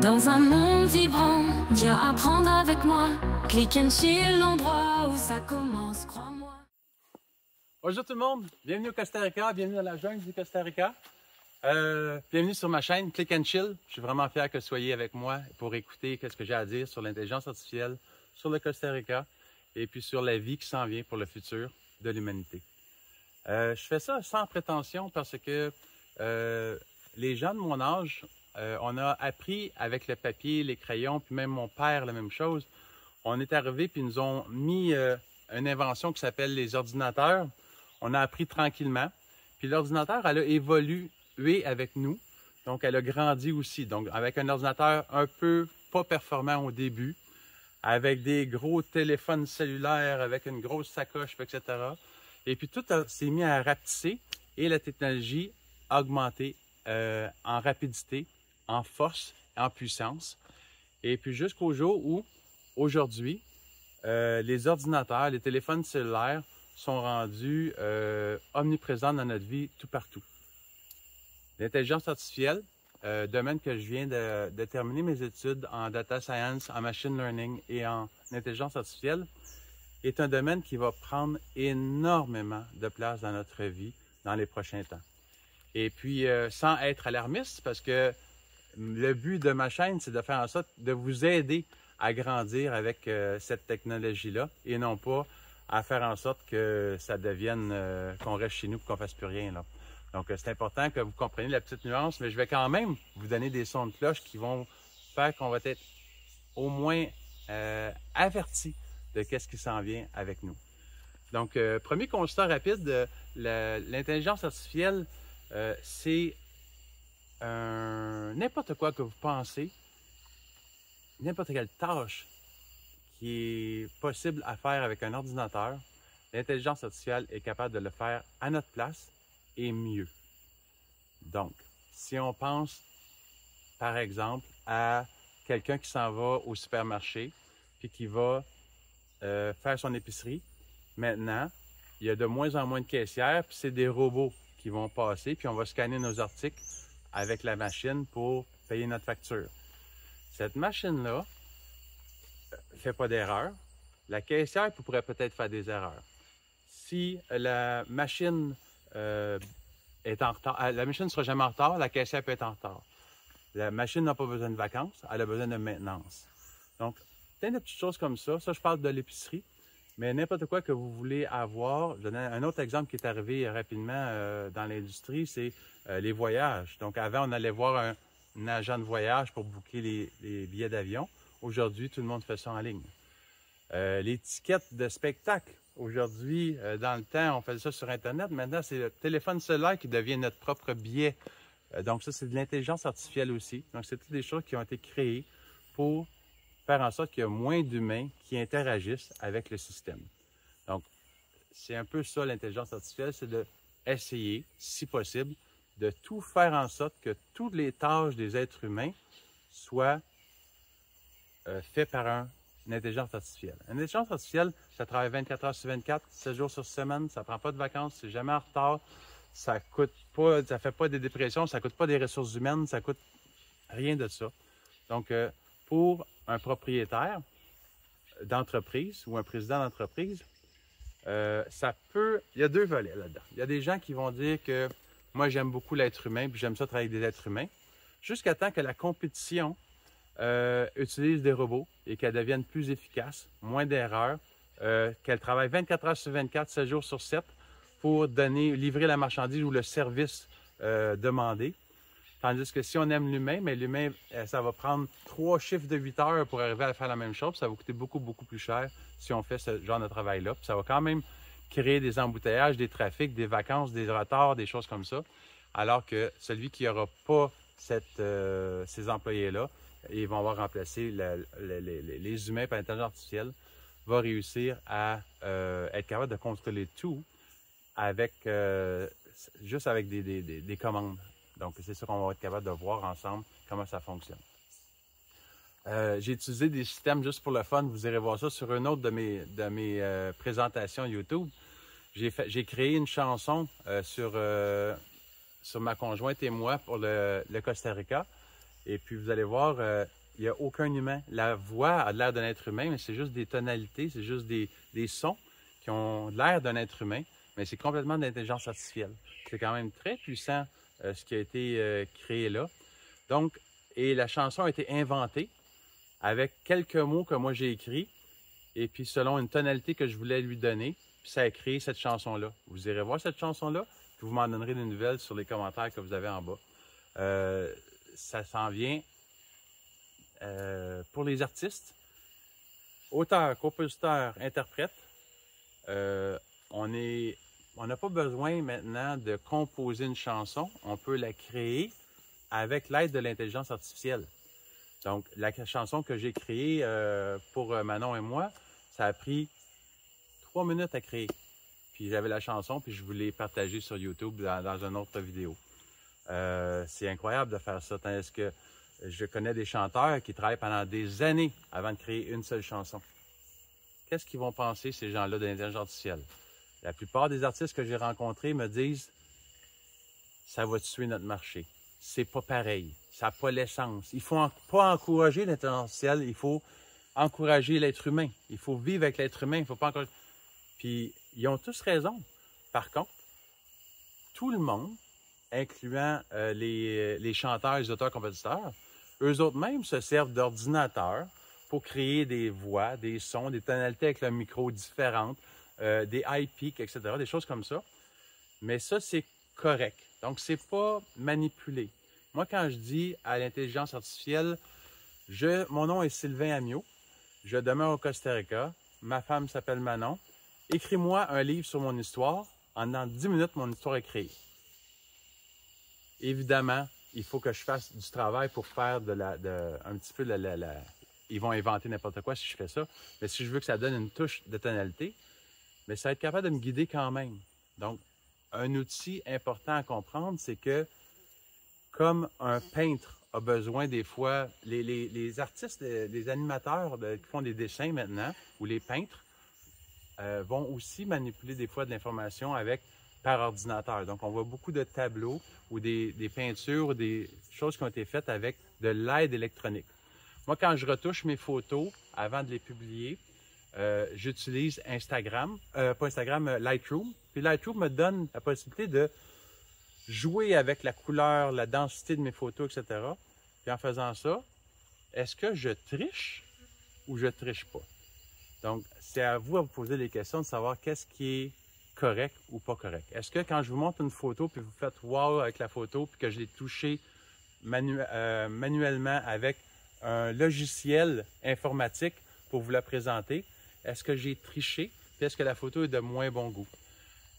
Dans un monde vibrant, viens apprendre avec moi. Click and chill, l'endroit où ça commence, crois-moi. Bonjour tout le monde, bienvenue au Costa Rica, bienvenue dans la jungle du Costa Rica. Bienvenue sur ma chaîne Click and Chill. Je suis vraiment fier que vous soyez avec moi pour écouter ce que j'ai à dire sur l'intelligence artificielle, sur le Costa Rica et puis sur la vie qui s'en vient pour le futur de l'humanité. Je fais ça sans prétention parce que les gens de mon âge, on a appris avec le papier, les crayons, puis même mon père, la même chose. On est arrivé puis ils nous ont mis une invention qui s'appelle les ordinateurs. On a appris tranquillement. Puis l'ordinateur, elle a évolué avec nous. Donc, elle a grandi aussi. Donc, avec un ordinateur un peu pas performant au début, avec des gros téléphones cellulaires, avec une grosse sacoche, etc. Et puis, tout s'est mis à rapetisser et la technologie a augmenté en rapidité, en force, en puissance. Et puis, jusqu'au jour où, aujourd'hui, les ordinateurs, les téléphones cellulaires sont rendus omniprésents dans notre vie tout partout. L'intelligence artificielle, domaine que je viens de terminer mes études en data science, en machine learning et en intelligence artificielle, est un domaine qui va prendre énormément de place dans notre vie dans les prochains temps. Et puis, sans être alarmiste, parce que le but de ma chaîne, c'est de faire en sorte de vous aider à grandir avec cette technologie-là et non pas à faire en sorte que ça devienne, qu'on reste chez nous et qu'on ne fasse plus rien, là. Donc, c'est important que vous compreniez la petite nuance, mais je vais quand même vous donner des sons de cloche qui vont faire qu'on va être au moins averti de qu'est-ce qui s'en vient avec nous. Donc, premier constat rapide, l'intelligence artificielle, c'est n'importe quoi que vous pensez, n'importe quelle tâche qui est possible à faire avec un ordinateur, l'intelligence artificielle est capable de le faire à notre place et mieux. Donc, si on pense, par exemple, à quelqu'un qui s'en va au supermarché puis qui va faire son épicerie, maintenant, il y a de moins en moins de caissières puis c'est des robots qui vont passer puis on va scanner nos articles avec la machine pour payer notre facture. Cette machine-là ne fait pas d'erreur. La caissière pourrait peut-être faire des erreurs. Si la machine est en retard, la machine ne sera jamais en retard, la caissière peut être en retard. La machine n'a pas besoin de vacances, elle a besoin de maintenance. Donc, plein de petites choses comme ça. Ça, je parle de l'épicerie, mais n'importe quoi que vous voulez avoir. Je donne un autre exemple qui est arrivé rapidement dans l'industrie, c'est les voyages. Donc, avant, on allait voir un agent de voyage pour booker les billets d'avion. Aujourd'hui, tout le monde fait ça en ligne. Les tickets de spectacle. Aujourd'hui, dans le temps, on faisait ça sur Internet. Maintenant, c'est le téléphone cellulaire qui devient notre propre billet. Donc, ça, c'est de l'intelligence artificielle aussi. Donc, c'est toutes des choses qui ont été créées pour faire en sorte qu'il y a moins d'humains qui interagissent avec le système. Donc, c'est un peu ça, l'intelligence artificielle, c'est d'essayer, si possible, de tout faire en sorte que toutes les tâches des êtres humains soient faites par une intelligence artificielle. Une intelligence artificielle, ça travaille 24 heures sur 24, 7 jours sur semaine, ça ne prend pas de vacances, c'est jamais en retard, ça coûte pas, ça fait pas des dépressions, ça coûte pas des ressources humaines, ça coûte rien de ça. Donc, pour un propriétaire d'entreprise ou un président d'entreprise, il y a deux volets là-dedans. Il y a des gens qui vont dire que moi, j'aime beaucoup l'être humain, puis j'aime ça travailler avec des êtres humains, jusqu'à temps que la compétition utilise des robots et qu'elles deviennent plus efficaces, moins d'erreurs, qu'elles travaillent 24 heures sur 24, 7 jours sur 7 pour livrer la marchandise ou le service demandé. Tandis que si on aime l'humain, mais l'humain, ça va prendre 3 chiffres de 8 heures pour arriver à faire la même chose. Ça va coûter beaucoup, beaucoup plus cher si on fait ce genre de travail-là. Puis ça va quand même créer des embouteillages, des trafics, des vacances, des retards, des choses comme ça. Alors que celui qui n'aura pas ces employés-là, ils vont avoir remplacé les humains par l'intelligence artificielle, va réussir à être capable de contrôler tout juste avec des commandes. Donc, c'est ça qu'on va être capable de voir ensemble comment ça fonctionne. J'ai utilisé des systèmes juste pour le fun. Vous irez voir ça sur une autre de mes présentations YouTube. J'ai créé une chanson sur ma conjointe et moi pour le Costa Rica. Et puis, vous allez voir, il n'y a aucun humain. La voix a l'air d'un être humain, mais c'est juste des tonalités, c'est juste des sons qui ont l'air d'un être humain, mais c'est complètement de l'intelligence artificielle. C'est quand même très puissant ce qui a été créé là. Donc, et la chanson a été inventée avec quelques mots que moi j'ai écrits, et puis selon une tonalité que je voulais lui donner, puis ça a créé cette chanson-là. Vous irez voir cette chanson-là, puis vous m'en donnerez des nouvelles sur les commentaires que vous avez en bas. Ça s'en vient pour les artistes, auteurs, compositeurs, interprètes. On n'a pas besoin maintenant de composer une chanson, on peut la créer avec l'aide de l'intelligence artificielle. Donc, la chanson que j'ai créée pour Manon et moi, ça a pris 3 minutes à créer. Puis j'avais la chanson, puis je voulais partager sur YouTube dans une autre vidéo. C'est incroyable de faire ça, tandis que je connais des chanteurs qui travaillent pendant des années avant de créer une seule chanson. Qu'est-ce qu'ils vont penser, ces gens-là, de l'intelligence artificielle? La plupart des artistes que j'ai rencontrés me disent « ça va tuer notre marché. C'est pas pareil. Ça n'a pas l'essence. Il ne faut pas encourager l'intelligence artificielle, il faut encourager l'être humain. Il faut vivre avec l'être humain, il ne faut pas encourager... » Puis, ils ont tous raison. Par contre, tout le monde, incluant les chanteurs, les auteurs-compositeurs, eux autres mêmes se servent d'ordinateurs pour créer des voix, des sons, des tonalités avec le micro différentes, des high peaks, etc., des choses comme ça. Mais ça, c'est correct. Donc, c'est pas manipulé. Moi, quand je dis à l'intelligence artificielle, mon nom est Sylvain Amiot, je demeure au Costa Rica, ma femme s'appelle Manon, écris-moi un livre sur mon histoire, en 10 minutes, mon histoire est créée. Évidemment, il faut que je fasse du travail pour faire un petit peu ils vont inventer n'importe quoi si je fais ça, mais si je veux que ça donne une touche de tonalité, mais ça va être capable de me guider quand même. Donc, un outil important à comprendre, c'est que comme un peintre a besoin des fois, les artistes, les animateurs qui font des dessins maintenant, ou les peintres, vont aussi manipuler des fois de l'information par ordinateur. Donc, on voit beaucoup de tableaux ou des peintures ou des choses qui ont été faites avec de l'aide électronique. Moi, quand je retouche mes photos avant de les publier, j'utilise Lightroom. Puis Lightroom me donne la possibilité de jouer avec la couleur, la densité de mes photos, etc. Puis en faisant ça, est-ce que je triche ou je triche pas? Donc, c'est à vous poser des questions de savoir qu'est-ce qui est correct ou pas correct. Est-ce que quand je vous montre une photo, puis vous faites « wow » avec la photo, puis que je l'ai touchée manuellement avec un logiciel informatique pour vous la présenter, est-ce que j'ai triché, puis est-ce que la photo est de moins bon goût?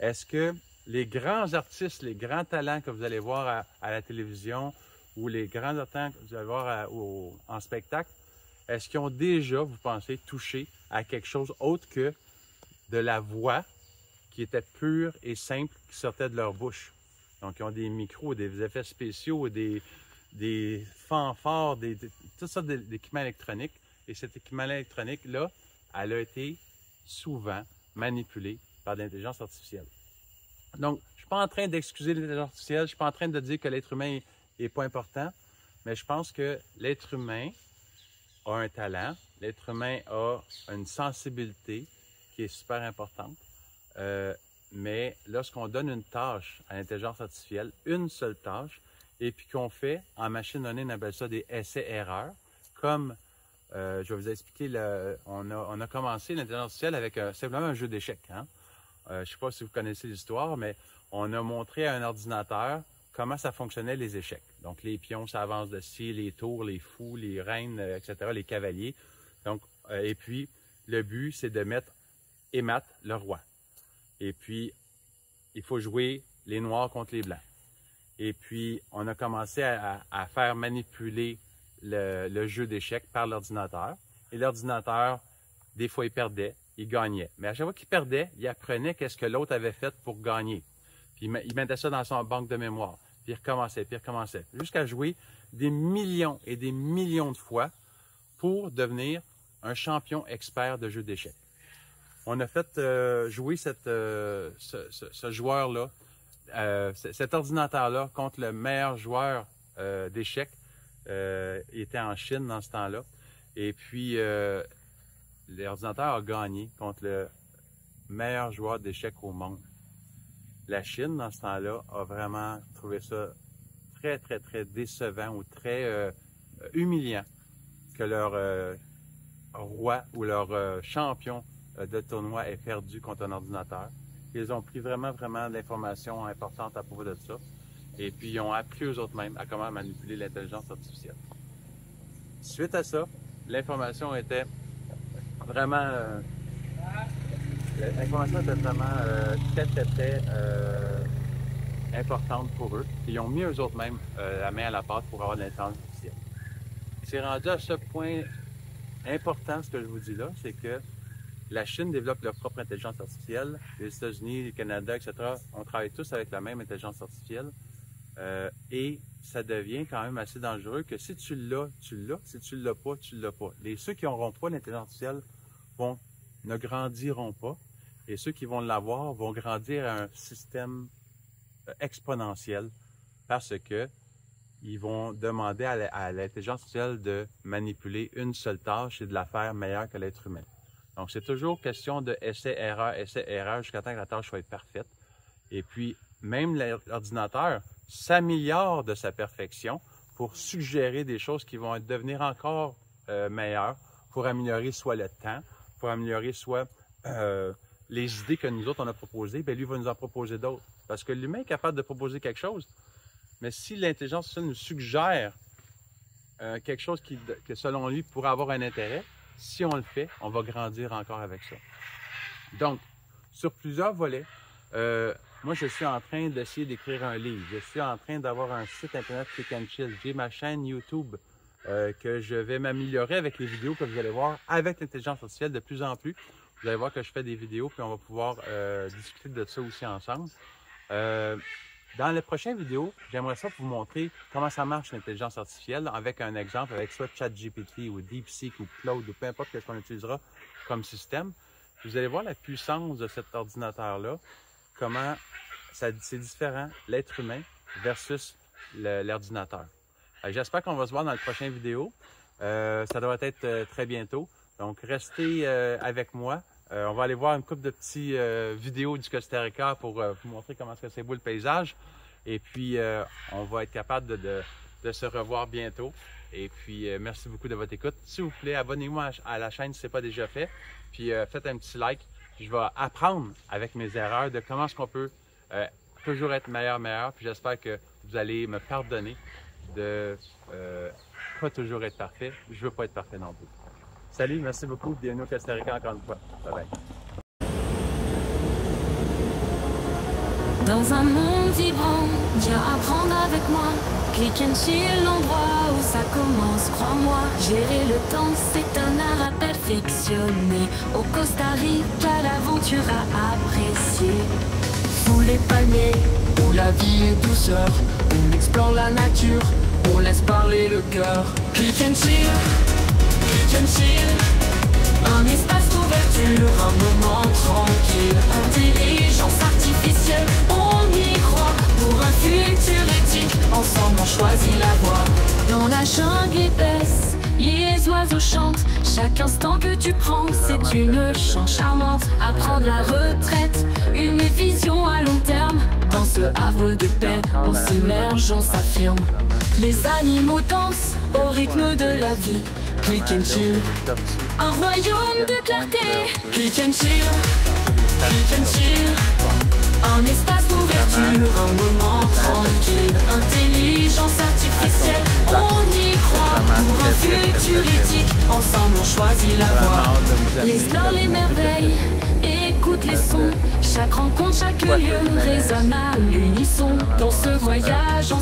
Est-ce que les grands artistes, les grands talents que vous allez voir à la télévision ou les grands talents que vous allez voir en spectacle, est-ce qu'ils ont déjà, vous pensez, touché à quelque chose autre que de la voix qui était pure et simple qui sortait de leur bouche? Donc, ils ont des micros, des effets spéciaux, des fanfares, tout ça d'équipements électroniques. Et cet équipement électronique-là, elle a été souvent manipulée par l'intelligence artificielle. Donc, je ne suis pas en train d'excuser l'intelligence artificielle, je ne suis pas en train de dire que l'être humain n'est pas important, mais je pense que l'être humain a un talent, l'être humain a une sensibilité qui est super importante, mais lorsqu'on donne une tâche à l'intelligence artificielle, une seule tâche, et puis qu'on fait, en machine learning, on appelle ça des essais-erreurs, comme je vais vous expliquer, on a commencé l'intelligence artificielle avec simplement un jeu d'échecs. Hein? Je ne sais pas si vous connaissez l'histoire, mais on a montré à un ordinateur comment ça fonctionnait les échecs. Donc, les pions, ça avance de ci, les tours, les fous, les reines, etc., les cavaliers. Donc, et puis, le but, c'est de mettre et mat le roi. Et puis, il faut jouer les noirs contre les blancs. Et puis, on a commencé à faire manipuler le jeu d'échecs par l'ordinateur. Et l'ordinateur, des fois, il perdait, il gagnait. Mais à chaque fois qu'il perdait, il apprenait qu'est-ce que l'autre avait fait pour gagner. Puis il mettait ça dans son banque de mémoire. Puis il recommençait, jusqu'à jouer des millions et des millions de fois pour devenir un champion expert de jeu d'échecs. On a fait jouer ce joueur-là, cet ordinateur-là contre le meilleur joueur d'échecs Il était en Chine dans ce temps-là. Et puis, l'ordinateur a gagné contre le meilleur joueur d'échecs au monde. La Chine, dans ce temps-là, a vraiment trouvé ça très, très, très décevant ou très humiliant que leur roi ou leur champion de tournoi ait perdu contre un ordinateur. Ils ont pris vraiment, vraiment de l'information importante à propos de ça. Et puis, ils ont appris eux autres mêmes à comment manipuler l'intelligence artificielle. Suite à ça, l'information était vraiment... l'information était vraiment très, très, très importante pour eux. Ils ont mis eux autres mêmes la main à la pâte pour avoir de l'intelligence artificielle. C'est rendu à ce point important, ce que je vous dis là, c'est que la Chine développe leur propre intelligence artificielle. Les États-Unis, le Canada, etc., on travaille tous avec la même intelligence artificielle. Et ça devient quand même assez dangereux que si tu l'as, tu l'as. Si tu ne l'as pas, tu ne l'as pas. Ceux qui n'auront pas l'intelligence artificielle ne grandiront pas. Et ceux qui vont l'avoir vont grandir à un système exponentiel parce que ils vont demander à l'intelligence artificielle de manipuler une seule tâche et de la faire meilleure que l'être humain. Donc, c'est toujours question de essai-erreur jusqu'à temps que la tâche soit parfaite. Et puis, même l'ordinateur s'améliore de sa perfection pour suggérer des choses qui vont devenir encore meilleures, pour améliorer soit le temps, pour améliorer soit les idées que nous autres on a proposées, bien lui va nous en proposer d'autres. Parce que l'humain est capable de proposer quelque chose, mais si l'intelligence artificielle nous suggère quelque chose que selon lui pourrait avoir un intérêt, si on le fait, on va grandir encore avec ça. Donc, sur plusieurs volets, moi je suis en train d'essayer d'écrire un livre. Je suis en train d'avoir un site internet Click and Chill. J'ai ma chaîne YouTube que je vais m'améliorer avec les vidéos que vous allez voir avec l'intelligence artificielle de plus en plus. Vous allez voir que je fais des vidéos, puis on va pouvoir discuter de ça aussi ensemble. Dans les prochaines vidéos, j'aimerais ça vous montrer comment ça marche l'intelligence artificielle avec un exemple avec soit ChatGPT ou DeepSeek ou Claude ou peu importe ce qu'on utilisera comme système. Vous allez voir la puissance de cet ordinateur-là, comment c'est différent l'être humain versus l'ordinateur. J'espère qu'on va se voir dans la prochaine vidéo. Ça devrait être très bientôt. Donc, restez avec moi. On va aller voir une couple de petits vidéos du Costa Rica pour vous montrer comment c'est beau le paysage. Et puis, on va être capable de se revoir bientôt. Et puis, merci beaucoup de votre écoute. S'il vous plaît, abonnez-vous à la chaîne si ce n'est pas déjà fait. Puis, faites un petit like. Je vais apprendre avec mes erreurs de comment est-ce qu'on peut toujours être meilleur. Puis, j'espère que vous allez me pardonner de pas toujours être parfait. Je ne veux pas être parfait non plus. Salut, merci beaucoup. Bienvenue au Costa Rica encore une fois. Bye bye. Dans un monde vibrant, viens apprendre avec moi. Click and chill, l'endroit où ça commence. Crois-moi, gérer le temps, c'est un art à perfectionner. Au Costa Rica, l'aventure à apprécier. Sous les palmiers, où la vie est douceur, on explore la nature, on laisse parler le cœur. Click and chill. Un espace d'ouverture, un moment tranquille. Intelligence artificielle, on y croit. Pour un futur éthique, ensemble on choisit la voie. Dans la jungle épaisse, les oiseaux chantent. Chaque instant que tu prends, c'est une chance charmante. À prendre la retraite, une vision à long terme. Dans ce havre de paix, on s'immerge, on s'affirme. Les animaux dansent au rythme de la vie. Click and chill, un royaume de clarté. Click and chill, un espace d'ouverture, un moment tranquille. Intelligence artificielle, on y croit. Pour un futur éthique, ensemble on choisit la voie. Explore les merveilles, écoute les sons. Chaque rencontre, chaque lieu résonne à l'unisson. Dans ce voyage, on